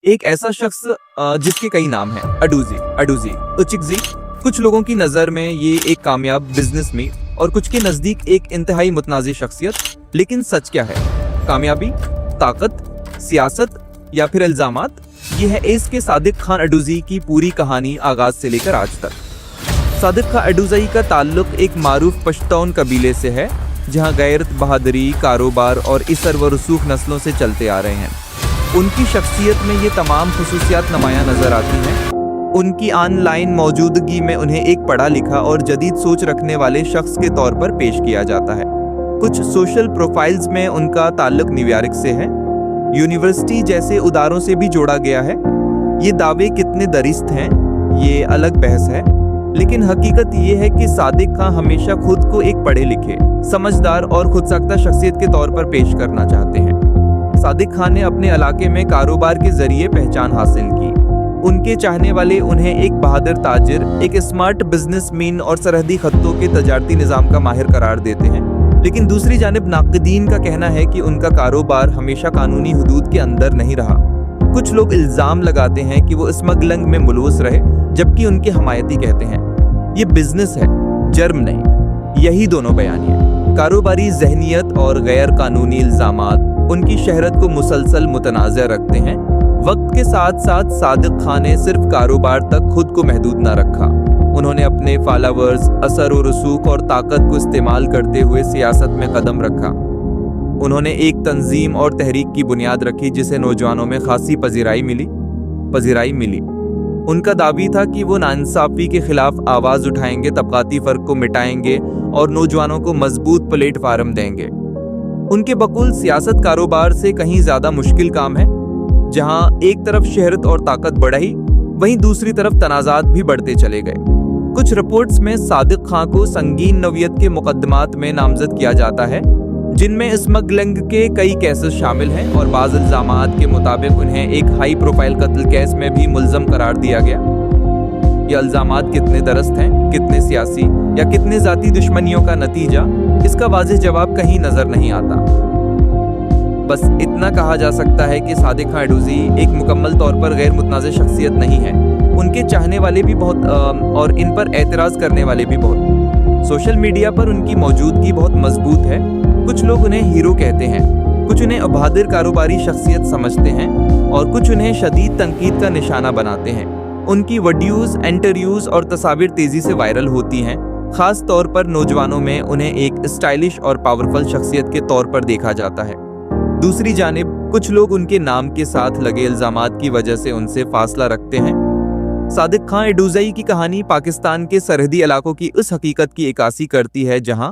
एक ऐसा शख्स जिसके कई नाम हैं, अडूजी, अडूजी, उचिकजी। कुछ लोगों की नजर में ये एक कामयाब बिजनेसमैन और कुछ के नजदीक एक इंतहाई मुतनाज़ी शख्सियत। लेकिन सच क्या है? कामयाबी, ताकत, सियासत या फिर इल्जामात? ये है एस के सादिक खान अडूजी की पूरी कहानी, आगाज से लेकर आज तक। सादिक खान अडूजी का ताल्लुक एक मारूफ पश्तून कबीले से है, जहां गैरत, बहादुरी, कारोबार और इसर व रसूख नस्लों से चलते आ रहे हैं। उनकी शख्सियत में ये तमाम खुसूसियात नुमायां नजर आती हैं। उनकी ऑनलाइन मौजूदगी में उन्हें एक पढ़ा लिखा और जदीद सोच रखने वाले शख्स के तौर पर पेश किया जाता है। कुछ सोशल प्रोफाइल्स में उनका ताल्लुक न्यूयॉर्क से है, यूनिवर्सिटी जैसे उदारों से भी जोड़ा गया है। ये दावे कितने दरिस्त हैं, ये अलग बहस है, लेकिन हकीकत ये है कि सादिक खान हमेशा खुद को एक पढ़े लिखे, समझदार और खुदसाख्ता शख्सियत के तौर पर पेश करना चाहते हैं। सादिक खान ने अपने इलाके में कारोबार के जरिए पहचान हासिल की। उनके चाहने वाले उन्हें एक बहादुर ताजिर, एक स्मार्ट बिजनेसमैन और सरहदी खत्तों के तजारती निज़ाम का माहिर करार देते हैं। लेकिन दूसरी जानिब नाक़दीन का कहना है कि उनका कारोबार हमेशा कानूनी हुदूद के अंदर नहीं रहा। कुछ लोग इल्ज़ाम लगाते हैं कि वो स्मगलिंग में मुलव्वस रहे, जबकि उनके हमायती कहते हैं ये बिजनेस है, जर्म नहीं। यही दोनों बयानियां, कारोबारी जहनियत और गैर कानूनी इल्ज़ामात, उनकी शहरत को मुसलसल मुतनाज़ रखते हैं। वक्त के साथ साथ सादिक खान ने सिर्फ कारोबार तक खुद को महदूद न रखा। उन्होंने अपने फॉलोअर्स, असर और रसूख और ताकत को इस्तेमाल करते हुए सियासत में कदम रखा। उन्होंने एक तंजीम और तहरीक की बुनियाद रखी जिसे नौजवानों में खासी पजीराई मिली। उनका दावी था कि वो नाइंसाफी के खिलाफ आवाज़ उठाएंगे, तबकाती फ़र्क को मिटाएंगे और नौजवानों को मजबूत प्लेटफार्म देंगे। उनके बकुल सियासत कारोबार से कहीं ज़्यादा मुश्किल काम है। जहां एक तरफ शहरत और ताकत बढ़ी, वहीं दूसरी तरफ तनाज़ात भी बढ़ते चले गए। कुछ रिपोर्ट्स में सादिक खान को संगीन नौयत के मुकदमात में नामजद किया जाता है, जिनमें स्मगलिंग के कई केसेस शामिल हैं, और बाज़ इल्ज़ामात के मुताबिक उन्हें एक हाई प्रोफाइल कत्ल केस में भी मुल्ज़म करार दिया गया। ये इल्ज़ामात कितने दरस्त हैं, कितने सियासी या कितने ज़ाती दुश्मनियों का नतीजा, इसका वाज़ेह जवाब कहीं नज़र नहीं आता। बस इतना कहा जा सकता है कि सादिक खान अडूजी एक मुकम्मल तौर पर गैर मुतनाज़ शख्सियत नहीं है। उनके चाहने वाले भी बहुत और इन पर एतराज़ करने वाले भी बहुत। सोशल मीडिया पर उनकी मौजूदगी बहुत मजबूत है। कुछ लोग उन्हें हीरो कहते हैं, कुछ उन्हें बहादुर कारोबारी शख्सियत समझते हैं और कुछ उन्हें शदीद तनकीद का निशाना बनाते हैं। उनकी वीडियोज़, इंटरव्यूज़ और तस्वीरें तेज़ी से वायरल होती हैं। ख़ास तौर पर नौजवानों में उन्हें एक स्टाइलिश और पावरफुल शख्सियत के तौर पर देखा जाता है। दूसरी जानिब कुछ लोग उनके नाम के साथ लगे इल्ज़ामात की वजह से उनसे फासला रखते हैं। सादिक खान अडूजी की कहानी पाकिस्तान के सरहदी इलाकों की उस हकीकत की इक्कासी करती है जहां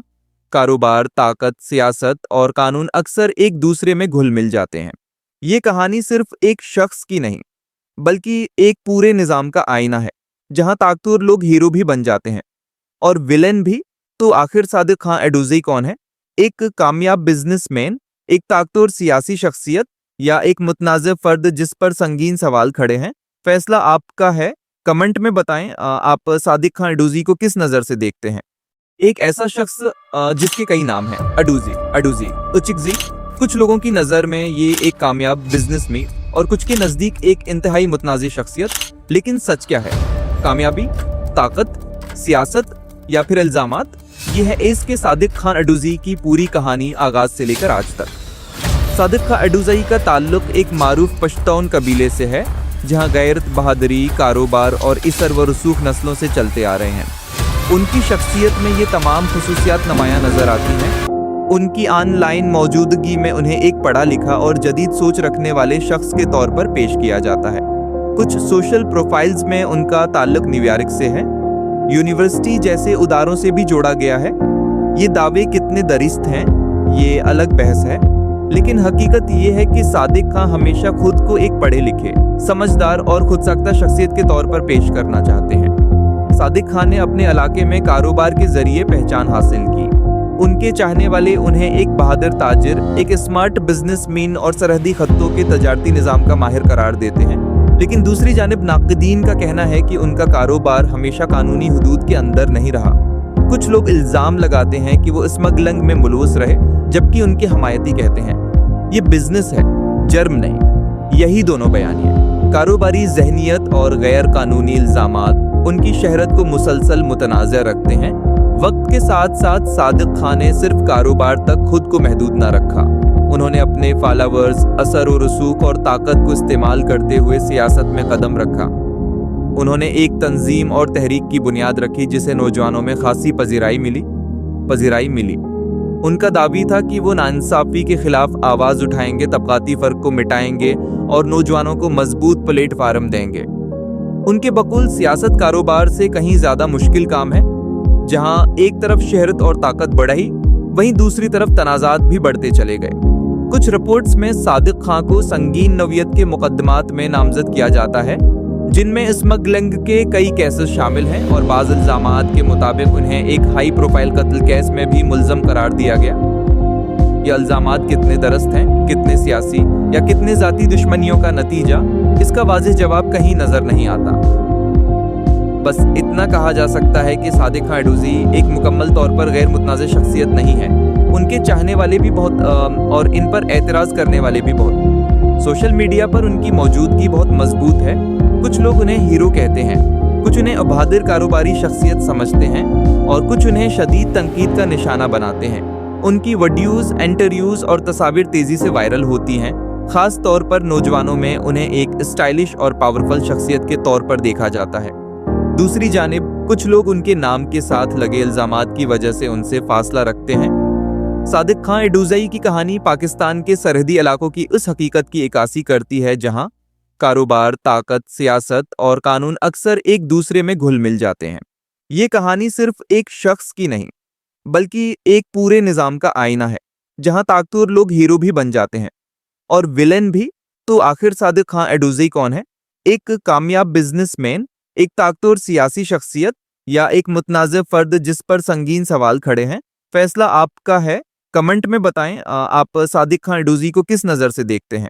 कारोबार, ताकत, सियासत और कानून अक्सर एक दूसरे में घुल मिल जाते हैं। ये कहानी सिर्फ एक शख्स की नहीं, बल्कि एक पूरे निज़ाम का आईना है, जहां ताकतवर लोग हीरो भी बन जाते हैं और विलेन भी। तो आखिर सादिक खान अडूजी कौन है? एक कामयाब बिजनेसमैन, एक ताकतवर सियासी शख्सियत, या एक मुतनाज़ फर्द जिस पर संगीन सवाल खड़े हैं? फैसला आपका है। कमेंट में बताएं आप सादिक खान अडूजी को किस नज़र से देखते हैं। एक ऐसा शख्स जिसके कई नाम हैं, अडूजी, अडूजी, उचिकजी। कुछ लोगों की नज़र में ये एक कामयाब बिजनेसमैन और कुछ के नज़दीक एक इंतहाई मुतनाज़ी शख्सियत। लेकिन सच क्या है? कामयाबी, ताकत, सियासत या फिर इल्ज़ामात? ये है एस के सादिक खान अडूजी की पूरी कहानी, आगाज से लेकर आज तक। सादिक खान अडूजी का ताल्लुक एक मारूफ पश्तून कबीले से है, जहां गैरत, बहादुरी, कारोबार और इसर व रसूख नस्लों से चलते आ रहे हैं। उनकी शख्सियत में ये तमाम खुसूसियात नुमायां नजर आती हैं। उनकी ऑनलाइन मौजूदगी में उन्हें एक पढ़ा लिखा और जदीद सोच रखने वाले शख्स के तौर पर पेश किया जाता है। कुछ सोशल प्रोफाइल्स में उनका ताल्लुक न्यूयॉर्क से है, यूनिवर्सिटी जैसे उदारों से भी जोड़ा गया है। ये दावे कितने दरिस्त हैं, ये अलग बहस है, लेकिन हकीकत ये है कि सादिक खान हमेशा खुद को एक पढ़े लिखे, समझदार और खुदसाख्ता शख्सियत के तौर पर पेश करना चाहते हैं। सादिक खान ने अपने इलाके में कारोबार के जरिए पहचान हासिल की। उनके चाहने वाले उन्हें एक बहादुर ताजिर, एक स्मार्ट बिजनेसमैन और सरहदी खत्तों के तजारती निज़ाम का माहिर करार देते हैं। लेकिन दूसरी जानिब नाक़दीन का कहना है कि उनका कारोबार हमेशा कानूनी हुदूद के अंदर नहीं रहा। कुछ लोग इल्ज़ाम लगाते हैं कि वो स्मगलिंग में मुलव्वस रहे, जबकि उनके हमायती कहते हैं ये बिजनेस है, जर्म नहीं। यही दोनों बयानियां। कारोबारी जहनियत और गैर कानूनी इल्जामात उनकी शहरत को मुसलसल मुतनाज़ रखते हैं। वक्त के साथ साथ सादिक खान ने सिर्फ कारोबार तक खुद को महदूद न रखा। उन्होंने अपने फॉलोअर्स, असर और रसूख और ताकत को इस्तेमाल करते हुए सियासत में कदम रखा। उन्होंने एक तंजीम और तहरीक की बुनियाद रखी जिसे नौजवानों में खासी पजीराई मिली। उनका दावी था कि वो नाइंसाफ़ी के खिलाफ आवाज़ उठाएंगे, तबकाती फ़र्क को मिटाएंगे और नौजवानों को मजबूत प्लेटफार्म देंगे। उनके बकुल सियासत कारोबार से कहीं ज़्यादा मुश्किल काम है। जहां एक तरफ शहरत और ताकत बढ़ी, वहीं दूसरी तरफ तनाज़ात भी बढ़ते चले गए। कुछ रिपोर्ट्स में सादिक खां को संगीन नौयत के मुकदमात में नामजद किया जाता है, जिनमें स्मगलिंग के कई केसेस शामिल हैं और बाज़ इल्ज़ामात के मुताबिक उन्हें एक हाई प्रोफाइल कत्ल केस में भी मुल्ज़म करार दिया गया। ये इल्ज़ामात कितने दरस्त हैं, कितने सियासी या कितने ज़ाती दुश्मनियों का नतीजा, इसका वाज़ेह जवाब कहीं नज़र नहीं आता। बस इतना कहा जा सकता है कि सादिक खां एडूज़ी एक मुकम्मल तौर पर गैर मुतनाज़ शख्सियत नहीं है। उनके चाहने वाले भी बहुत और इन पर एतराज़ करने वाले भी बहुत। सोशल मीडिया पर उनकी मौजूदगी बहुत मजबूत है। कुछ लोग उन्हें हीरो कहते हैं, कुछ उन्हें अबादिर कारोबारी शख्सियत समझते हैं और कुछ उन्हें शदीद तनकीद का निशाना बनाते हैं। उनकी वीडियोज़, इंटरव्यूज़ और तस्वीर तेज़ी से वायरल होती हैं। ख़ास तौर पर नौजवानों में उन्हें एक स्टाइलिश और पावरफुल शख्सियत के तौर पर देखा जाता है। दूसरी जानिब कुछ लोग उनके नाम के साथ लगे इल्ज़ामात की वजह से उनसे फासला रखते हैं। सादिक खां एडूज़ई की कहानी पाकिस्तान के सरहदी इलाकों की उस हकीकत की इक्कासी करती है जहां कारोबार, ताकत, सियासत और कानून अक्सर एक दूसरे में घुल मिल जाते हैं। ये कहानी सिर्फ एक शख्स की नहीं, बल्कि एक पूरे निज़ाम का आईना है, जहां ताकतवर लोग हीरो भी बन जाते हैं और विलेन भी। तो आखिर सादिक खां एडूज़ई कौन है? एक कामयाब बिजनेसमैन, एक ताकतवर सियासी शख्सियत या एक मुतनाज़ फर्द जिस पर संगीन सवाल खड़े हैं? फैसला आपका है। कमेंट में बताएं आप सादिक खां एडूज़ई को किस नज़र से देखते हैं।